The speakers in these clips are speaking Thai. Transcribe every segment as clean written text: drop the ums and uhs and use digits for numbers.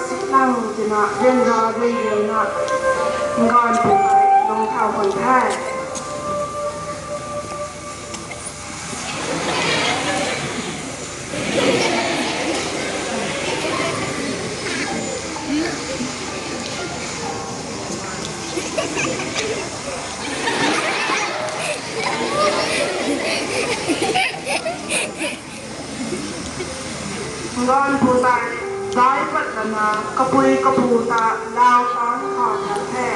สิลังจะนะเรียนรอเรียนนะงอนผูกลงเท้าคนแท้งอนผูตายได้ปัตนากระปุยกระปูตาลาวตอนขอทางแท้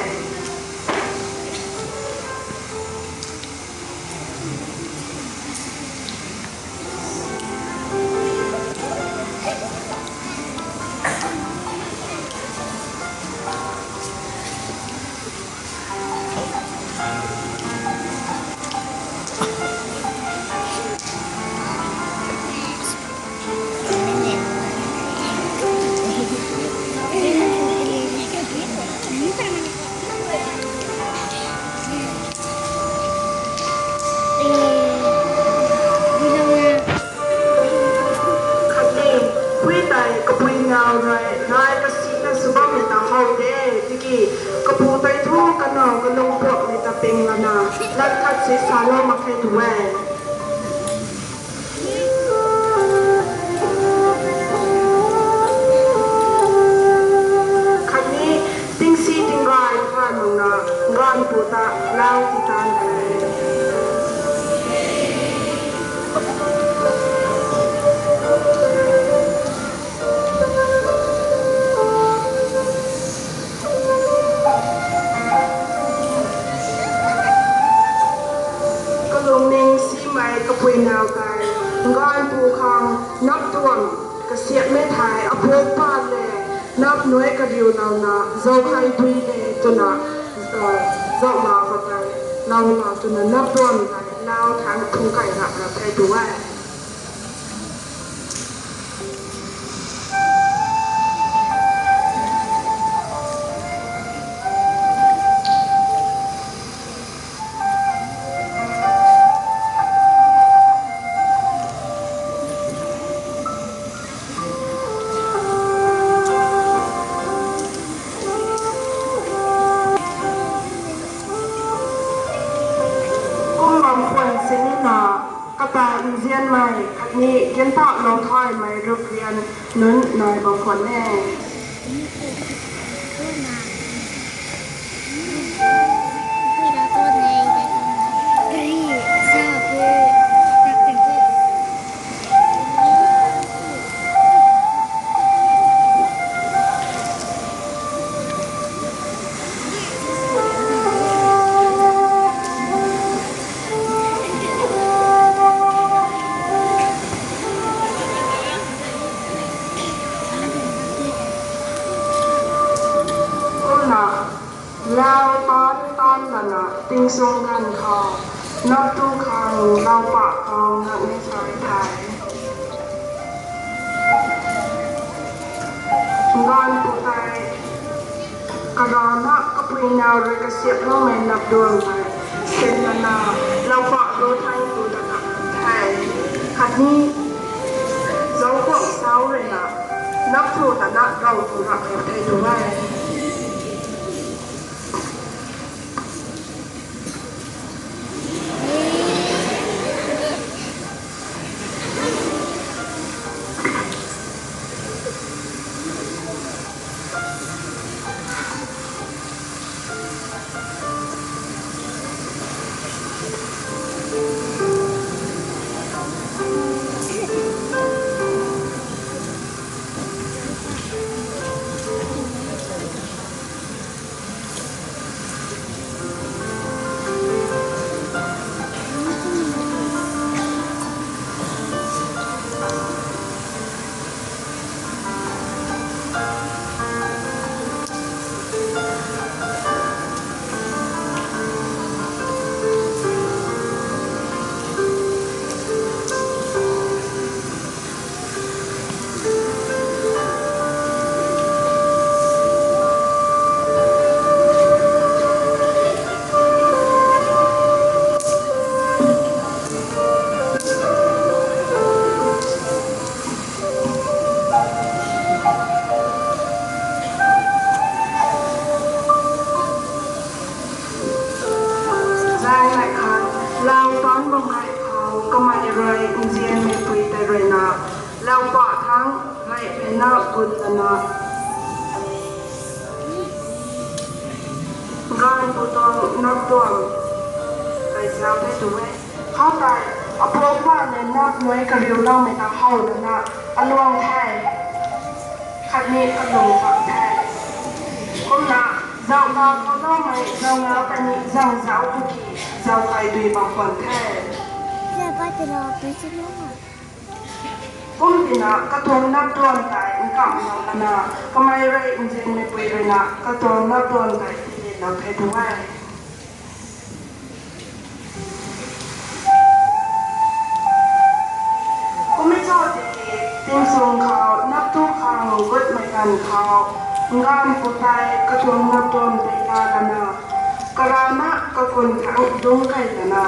กระปูไตทุ่งกันนองกันลงพวกในตะเปงละนาลัดคัดเสสาโลมาแค่ถวยคันนี้ติ้งซีติ้งไรผ่านมึงนะร้อนปูตาเล่าที่ตานเลยกระปุยนาวกายก้อนปูคองนับตัวกระเสียไม่ถ่ายอภพป้านเลยนับหน่วยกระดิวนานาเจ้าใครปุยเลยจนนะเจ้ามาก็ได้เราจนนับตัวไปเราทางทุ่งไก่หนักแบบไทยด้วยกระต่ายเรียนใหม่คันนี้เรียนต่อลงท้อยใหม่รูปเรียนนั้นหน่อยบางคนแน่เราตอนนั้นนะติงทรงกันคอนับตู้คางเราปะกองนักในสายไทยงอนปูไตกระดอนนักกระปุยนาวเลยกระเสียบลงในนับดวงไปเส้นนาเราปะรู้ไทยตูตะไทยคันนี้เราพวกเสาเลยนะนับถูแต่นักเราถูรักเราไทยด้วย na putana gan putong naptuamไปเจ้าได้ด้วยเข้าใจเอาพวกว่าเนี่ยนับหน่วยกระดิ่งเราไม่ต้องเข้าแล้วนะอลวงแท้คันนี้อลงฝังแท้คนละเจ้าเราเขาต้องไม่เจ้าเราแต่นี่เจ้าเจ้าผู้ขี่เจ้าใครดูบางคนแท้เจ้าป้าจะรอไปใช่ไหมคะกุมดินะกระทงนับตัวใจมันกำลังกันนะก็ไม่ไรจริงๆไม่ไปเลยนะกระทงนับตัวใจที่เราแพ้ด้วยก็ไม่ชอบจริงๆทีมส่งเขานับตัวเขาเกิดไม่กันเขางานผู้ใจกระทงนับตัวใจกันนะกระนาะกระคนทั้งดงไก่กันนะ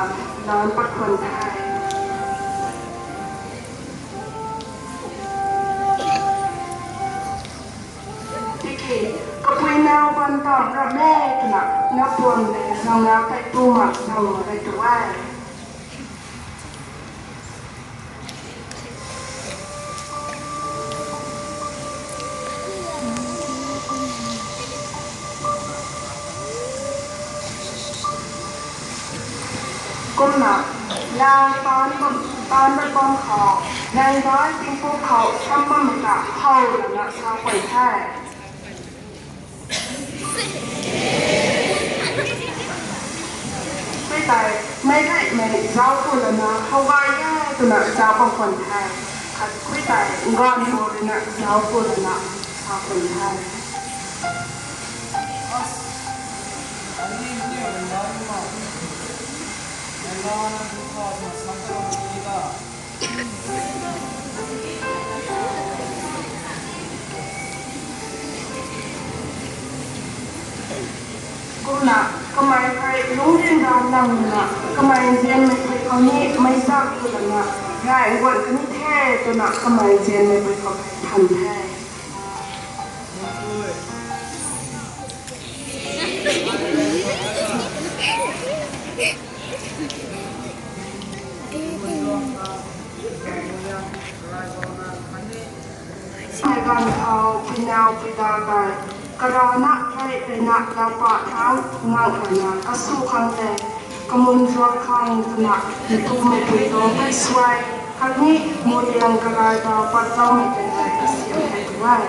น้ำปัดคนไทยก็คุยแนวบันตอนกับแม่กันนะนับตัวเลยเราแล้วไปตู้หมักเราอะไรตัวว่าก้มหนักยาวตอนไปบนเขาในร้อยเป็นพวกเขาทำบ้านมันละเข้าหลังละชาวไปแท้ไม่ตายไม่ได้ไม่เจ้าคนละนะเขาว่าแย่ตัวนะเจ้าบางคนไทยขัดคุยตายงอนโมเลยนะเจ้าคนละนะชาวคนไทยก็นะก็ไม่ใครรู้เรื่องราวนั่งนะก็ไม่เรียนไม่เคยเขานี่ไม่ทราบตัวนะง่ายกว่านี้แท้ตัวนะก็ไม่เรียนไม่เคยเขาทันแท้ใส่กันเขาพินาวพิดากันกระดานะให้เป็นนักดาวปะเท้างานขนาดก็สู้ครั้งแรกกำมุนร้อยครั้งหนักที่ทุ่มไม่ไปโดนไม่สวยครั้งนี้โมเดลกระไรดาวปัดเจ้าไม่เป็นไรก็เสียให้ด้วย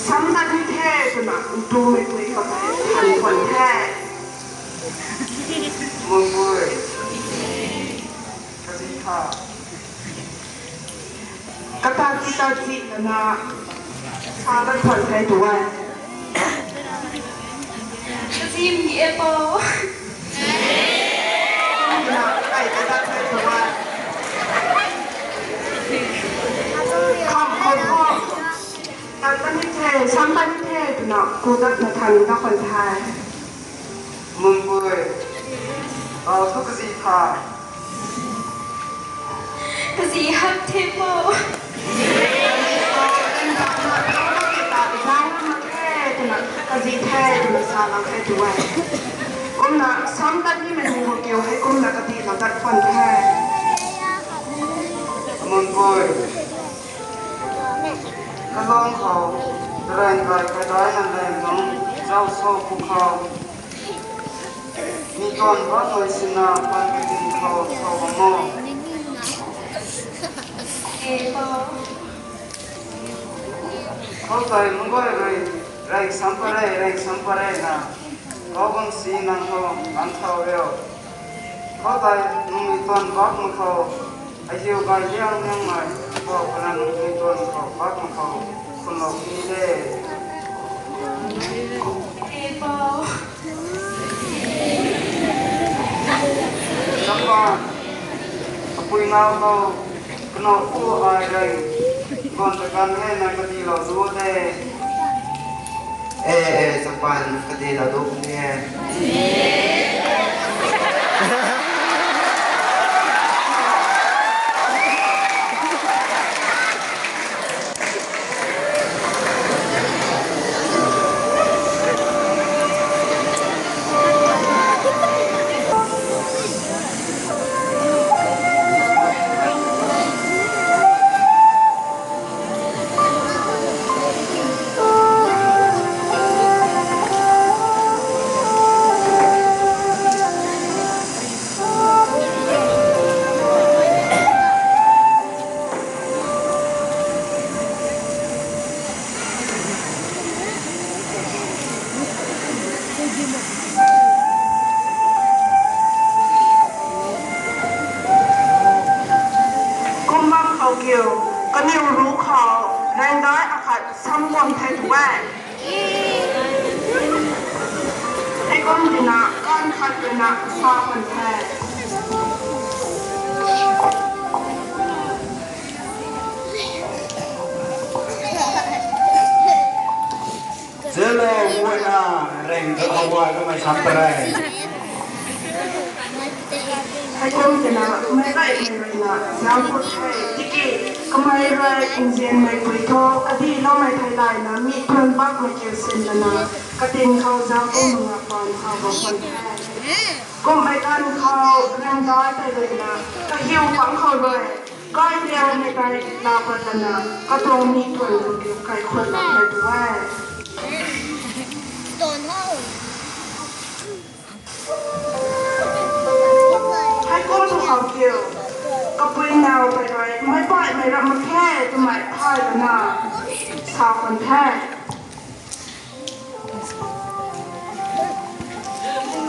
ซ้ำกันที่แท้ขนาดดูไม่คุยกับทันคนแท้มึงเว้ยกะทิค่ะกระตาจินะชาเป็นคนไทยด้วยกระทิมีเอโปนะไก่กระตาไทยด้วยข้าวพ่ออันนี้แท้ซ้ำกันที่แท้เนาะกูจะมาทันกับคนไทยมึงเว้ยทุกกะทิค่ะกระทิฮัตเทโปกะทิแท้ดูซาเราแท้ด้วยก้มนะซ้ำกันที่มันมีหัวเกี่ยวให้ก้มนะกะทิเราดัดฟันแท้มึงเว้ยกระลองเขาแรงไรกระได้นั่นแรงน้องเจ้าโซ่ภูเขามีก่อนว่าหน่วยสินาปันดินเขาโซ่หม้อเอโปเขาใจมึงก็เลยแรงสัมปะเรนะเขาบังสีนั่งเขาอันเท่าเร็วเขาใจมึงมีตอนบักมึงเขาไอ้เหี้ยกายยังไงบอกว่ามึงมีตอน ngọc đi đây Apple Sắp con Apoi nào đâu Kena u ai đây Con tekan nghe nak kati lau dua deh Sapan kati lau dua punyaก็นิวรู้ขอแรงน้อยอาคัดซ้ำวนไทยถูกแว่ให้ก้อนดินะก้อนคัดดินะซาบันแทเจอแล้วมวยนะแรงก็เอาไว้ก็ไม่ทำอะไรให้ก้อนดินะไม่ได้เลยนะน้ำพุทธให้ดิกี้ก็ไม่ได้อินเดียนไม่คุยทอกอดีตเราไม่ไทยได้นะมีเพื่อนบ้านไม่เกี่ยวเส้นนะกระดิ่งเขาจะก็มึงฟังเขาบอกคนแท้ก็ไม่กันเขาแรงน้อยได้เลยนะก็หิวฟังเขาเลยก็เดียวไม่ได้ลาพัฒนาก็ตรงนี้ตัวเดียวใครคนละไปด้วยให้ก้มถูกเอาเกี่ยวก็ปุยแนวไปเลยไม่ปล่อยไม่รับมาแค่จะหมายพ่ายแล้วนะสาวคนแท้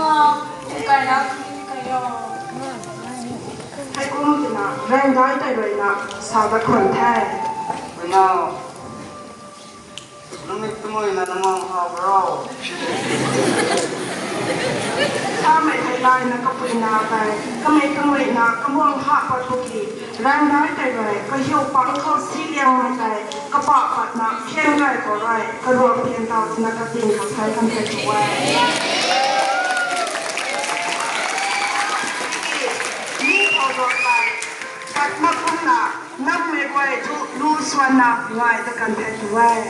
งอไก่นะไก่ยอให้ก้มจะนะแรงร้ายได้เลยนะสาวคนแท้ไม่เอาลุงไม่ตุ้มนะน้องเขาเราถ้าไม่ไทยได้นะก็ปุยนาไปก็ไม่ต้องเลยนะก็ม่วงผ้าปะทุกีแรงร้ายได้เลยก็หิวปังเข้าซีเลียงไม่ได้ก็ปะปัดนะเพี้ยนไรก็ไรก็รวมเพียงดาวจินกติงกับไทยกันไปทุกวันนี่พอบอกไปกัดมาคุ้มละนับไม่ไหวทุกรู้ส่วนนับไว้แต่กันไปทุกวัน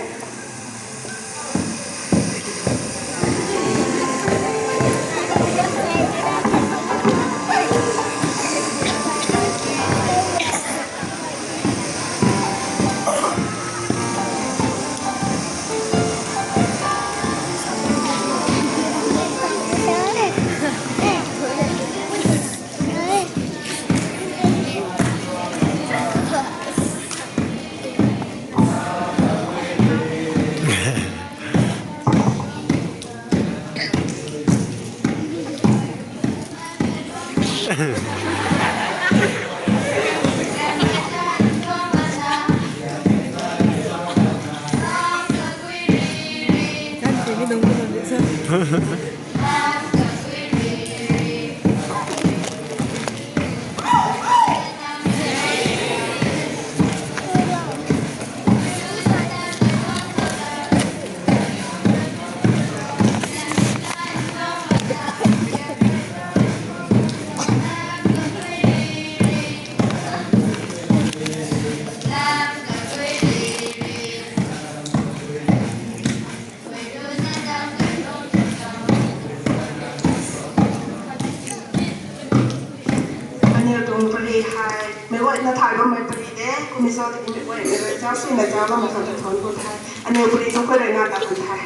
ไม่ว่าจะถ่ายรูปไม่ปรีเด้คุณไม่ชอบที่ไม่ว่าไม่ว่าจะสิ่งไหนจะว่ามันจะถอนคนไทยอันนี้ปรีต้องก็เลยงานแต่คนไทย